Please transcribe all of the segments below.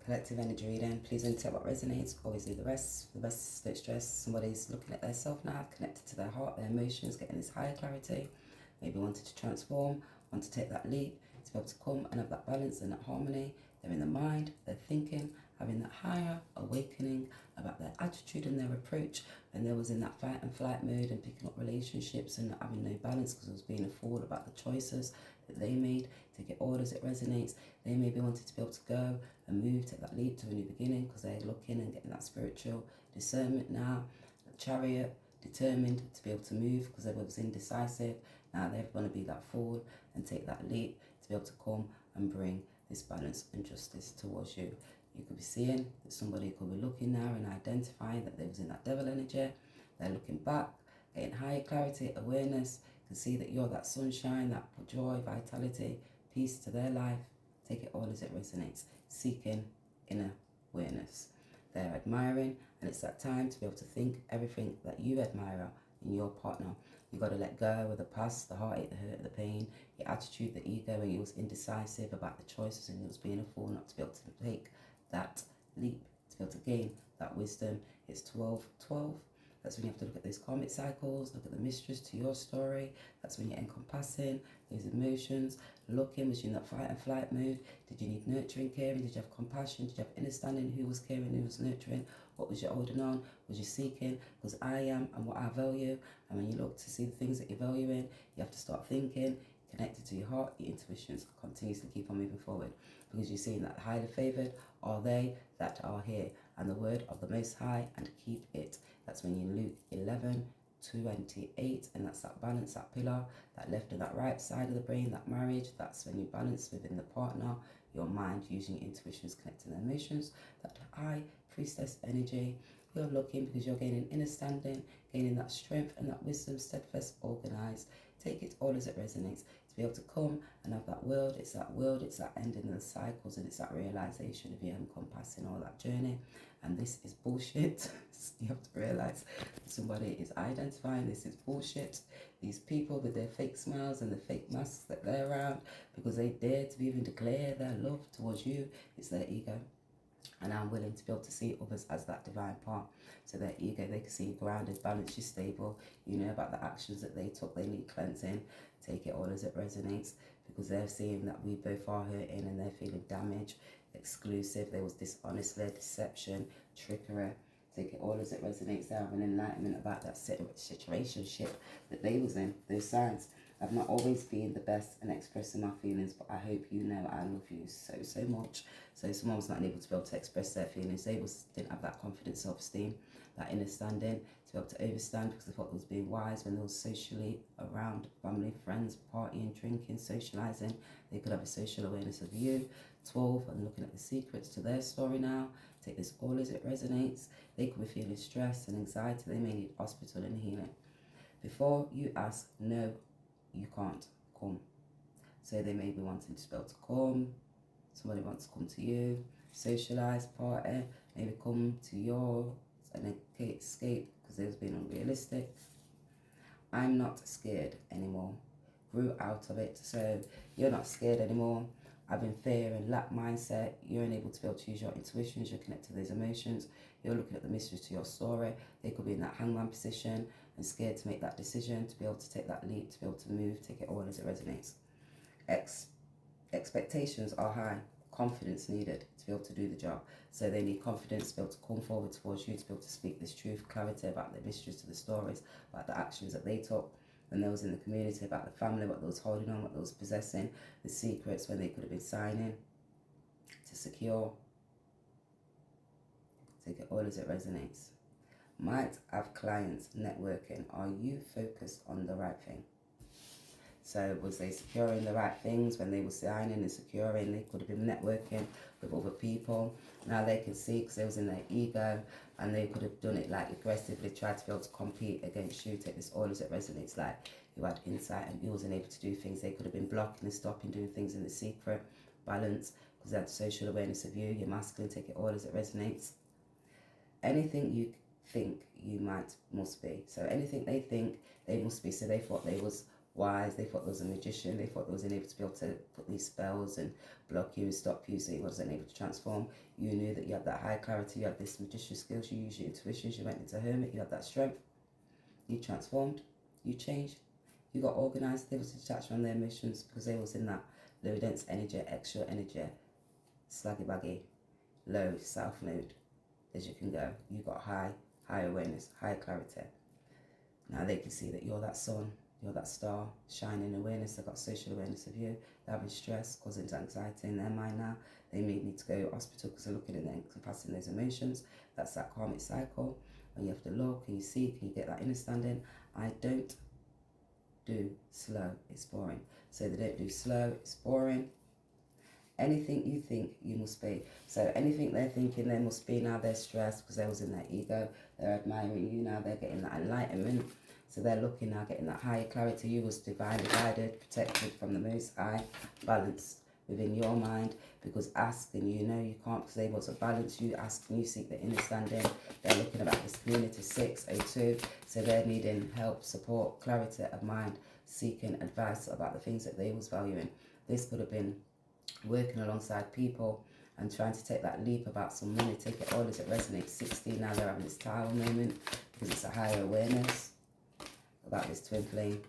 Collective energy reading. Please only take what resonates. Always leave the rest. For the best, don't stress. Somebody's looking at their self now, connected to their heart, their emotions, getting this higher clarity. Maybe wanted to transform, want to take that leap, to be able to come and have that balance and that harmony. They're in the mind, they're thinking, having that higher awakening about their attitude and their approach. And they was in that fight and flight mode and picking up relationships and not having no balance because it was being a fool about the choices that they made. Take it all as it resonates. They maybe wanted to be able to go and move, take that leap to a new beginning because they're looking and getting that spiritual discernment now. The chariot, determined to be able to move because they was indecisive. Now they want to be that fool and take that leap to be able to come and bring this balance and justice towards you. You could be seeing that somebody could be looking now and identifying that they was in that devil energy. They're looking back, getting higher clarity, awareness, can see that you're that sunshine, that joy, vitality, peace to their life. Take it all as it resonates. Seeking inner awareness. They're admiring, and it's that time to be able to think everything that you admire in your partner. You got to let go of the past, the heartache, the hurt, the pain, your attitude, the ego, and you was indecisive about the choices and you was being a fool not to be able to take that leap, to be able to gain that wisdom. It's 12:12. That's when you have to look at those karmic cycles, look at the mysteries to your story. That's when you're encompassing those emotions. Looking, was you in that fight and flight mode? Did you need nurturing, caring? Did you have compassion? Did you have understanding? Who was caring, who was nurturing? What was you holding on? Was you seeking? Because I am and what I value. And when you look to see the things that you're valuing, you have to start thinking, connected to your heart, your intuitions, continuously keep on moving forward. Because you're seeing that highly favoured are they that are here. And the word of the Most High, and keep it. That's when you Luke 11:28, and that's that balance, that pillar, that left and that right side of the brain, that marriage. That's when you balance within the partner, your mind, using your intuitions, connecting the emotions, that high priestess energy. You're looking because you're gaining understanding, gaining that strength and that wisdom, steadfast, organized. Take it all as it resonates. To be able to come and have that world, it's that ending of the cycles, and it's that realization of you encompassing all that journey. And this is bullshit. You have to realize somebody is identifying this is bullshit. These people with their fake smiles and the fake masks that they're around because they dare to even declare their love towards you, it's their ego. And I'm willing to be able to see others as that divine part. So their ego, they can see you grounded, balanced, you're stable. You know about the actions that they took, they need cleansing. Take it all as it resonates, because they're seeing that we both are hurting and they're feeling damaged, exclusive. There was dishonest, deception, trickery. Take it all as it resonates. They have an enlightenment about that situationship that they was in, those signs. I've not always been the best in expressing my feelings, but I hope you know I love you so, so much. So someone was not able to be able to express their feelings. They didn't have that confidence, self-esteem, that understanding, to be able to overstand, because they thought they was being wise when they was socially around family, friends, partying, drinking, socialising. They could have a social awareness of you. 12, and looking at the secrets to their story now. Take this all as it resonates. They could be feeling stress and anxiety. They may need hospital and healing. Before you ask, no, you can't come. So they may be wanting to be able to come. Somebody wants to come to you, socialise, party, maybe come to yours and escape because they was being unrealistic. I'm not scared anymore. Grew out of it. So you're not scared anymore. Having fear and lack mindset, you're unable to be able to use your intuitions, you're connected to those emotions, you're looking at the mysteries to your story. They could be in that hangman position and scared to make that decision, to be able to take that leap, to be able to move, take it all as it resonates. Expectations are high, confidence needed to be able to do the job. So they need confidence to be able to come forward towards you, to be able to speak this truth, clarity about the mysteries to the stories, about the actions that they took when they was in the community, about the family, what they was holding on, what they was possessing, the secrets when they could have been signing to secure. Take it all as it resonates. Might have clients networking. Are you focused on the right thing? So was they securing the right things when they were signing and securing? They could have been networking with other people. Now they can see because they was in their ego, and they could have done it like aggressively, tried to be able to compete against you. Take this all as it resonates, like you had insight and you wasn't able to do things. They could have been blocking and stopping doing things in the secret. Balance, because they had social awareness of you, you're masculine. Take it all as it resonates. Anything you think you must be. So anything they think they must be. So they thought they was wise. They thought there was a magician. They thought they was able to be able to put these spells and block you and stop you, so he wasn't able to transform. You knew that you had that high clarity, you had this magician skills, you used your intuitions, you went into hermit, you had that strength. You transformed, you changed, you got organized. They was detached from their emotions because they was in that low dense energy, extra energy, slaggy baggy, low self mode as you can go. You got high awareness, high clarity. Now they can see that you're that sun, you're that star, shining awareness. They've got social awareness of you. They're having stress, causing anxiety in their mind now. They may need to go to hospital because they're looking at them, encompassing those emotions. That's that karmic cycle. And you have to look and you see, can you get that understanding? I don't do slow, it's boring. So they don't do slow, it's boring. Anything you think, you must be. So anything they're thinking, they must be. Now they're stressed because they was in their ego. They're admiring you now. They're getting that enlightenment. So they're looking now, getting that higher clarity. You was divinely guided, protected from the Most High, balanced within your mind. Because ask and you know you can't, because they want to balance you. Ask and you seek the understanding. They're looking about this community 602. So they're needing help, support, clarity of mind, seeking advice about the things that they was valuing. This could have been working alongside people and trying to take that leap about some money, take it all as it resonates. 16, now they're having this tower moment because it's a higher awareness about this twin flame,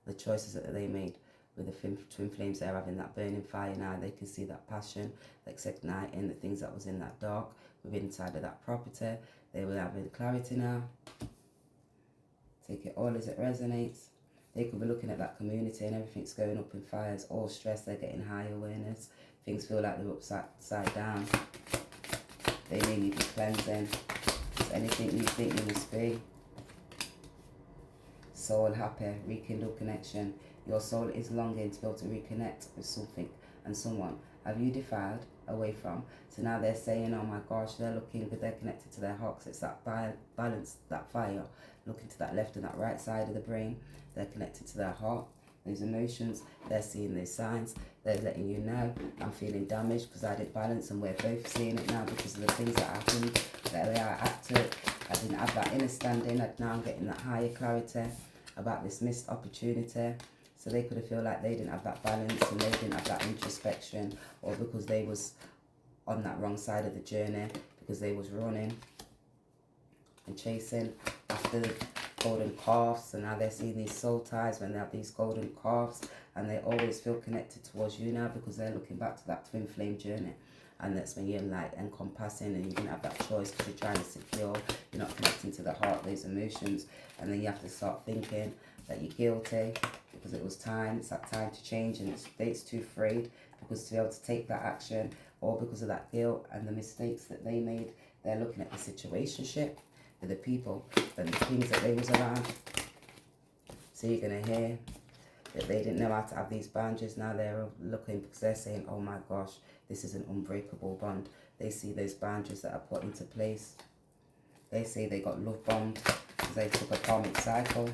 the choices that they made with the twin flames. They're having that burning fire now. They can see that passion that's igniting the things that was in that dark within inside of that property. They were having clarity now. Take it all as it resonates. They could be looking at that community and everything's going up in fires, all stress. They're getting high awareness. Things feel like they're upside down. They may need to cleansing. It's anything you think you must be. Soul happy, rekindle connection. Your soul is longing to be able to reconnect with something and someone. Have you defiled away from? So now they're saying, oh my gosh, they're looking good, they're connected to their hearts. It's that balance, that fire, looking to that left and that right side of the brain. They're connected to their heart, those emotions. They're seeing those signs. They're letting you know, I'm feeling damaged because I didn't balance, and we're both seeing it now because of the things that happened, the way I acted. I didn't have that understanding. Now I'm getting that higher clarity about this missed opportunity. So they could have felt like they didn't have that balance and they didn't have that introspection, or because they was on that wrong side of the journey, because they was running and chasing after the golden calves. And now they're seeing these soul ties when they have these golden calves, and they always feel connected towards you now because they're looking back to that twin flame journey. And that's when you're like encompassing and you didn't have that choice because you're trying to secure, you're not connecting to the heart, those emotions. And then you have to start thinking that you're guilty because it was time, it's that time to change, and it's too afraid because to be able to take that action, or because of that guilt and the mistakes that they made. They're looking at the situationship with the people and the things that they was around. So you're going to hear that they didn't know how to have these boundaries. Now they're looking because they're saying, oh my gosh, this is an unbreakable bond. They see those boundaries that are put into place. They say they got love bombed because they took a karmic cycle.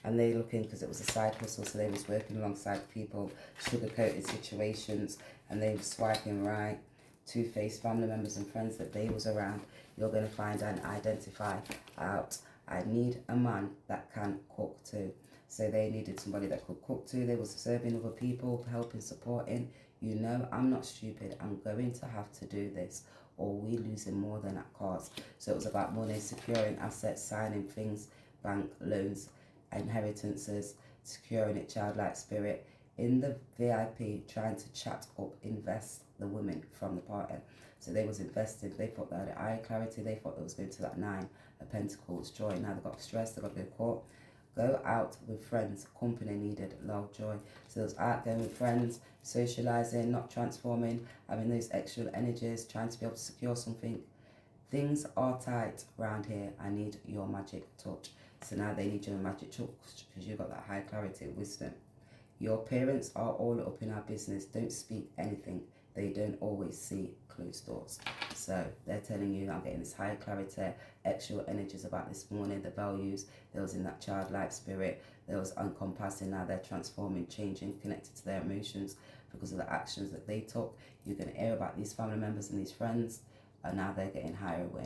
And they're looking because it was a side hustle, so they was working alongside people, sugar-coated situations, and they were swiping right. Two-faced family members and friends that they was around. You're going to find and identify out, I need a man that can cook too. So they needed somebody that could cook too. They was serving other people, helping, supporting. You know, I'm not stupid. I'm going to have to do this, or we losing more than at cost. So it was about money, securing assets, signing things, bank loans, inheritances, securing it, childlike spirit. In the VIP, trying to chat up, invest the women from the party. So they was invested. They thought they had eye clarity. They thought it was going to that 9 of Pentacles, joy. Now they got stressed. They got to go court. Go out with friends. Company needed, love, joy. So it was out going with friends, socializing, not transforming, having those extra energies, trying to be able to secure something. Things are tight around here. I need your magic touch. So now they need your magic touch because you've got that high clarity, wisdom. Your parents are all up in our business. Don't speak anything. They don't always see closed doors. So they're telling you, I'm getting this high clarity, extra energies about this morning, the values. There was in that childlike spirit. There was encompassing. Now they're transforming, changing, connected to their emotions because of the actions that they took. You're going to hear about these family members and these friends. And now they're getting higher awareness.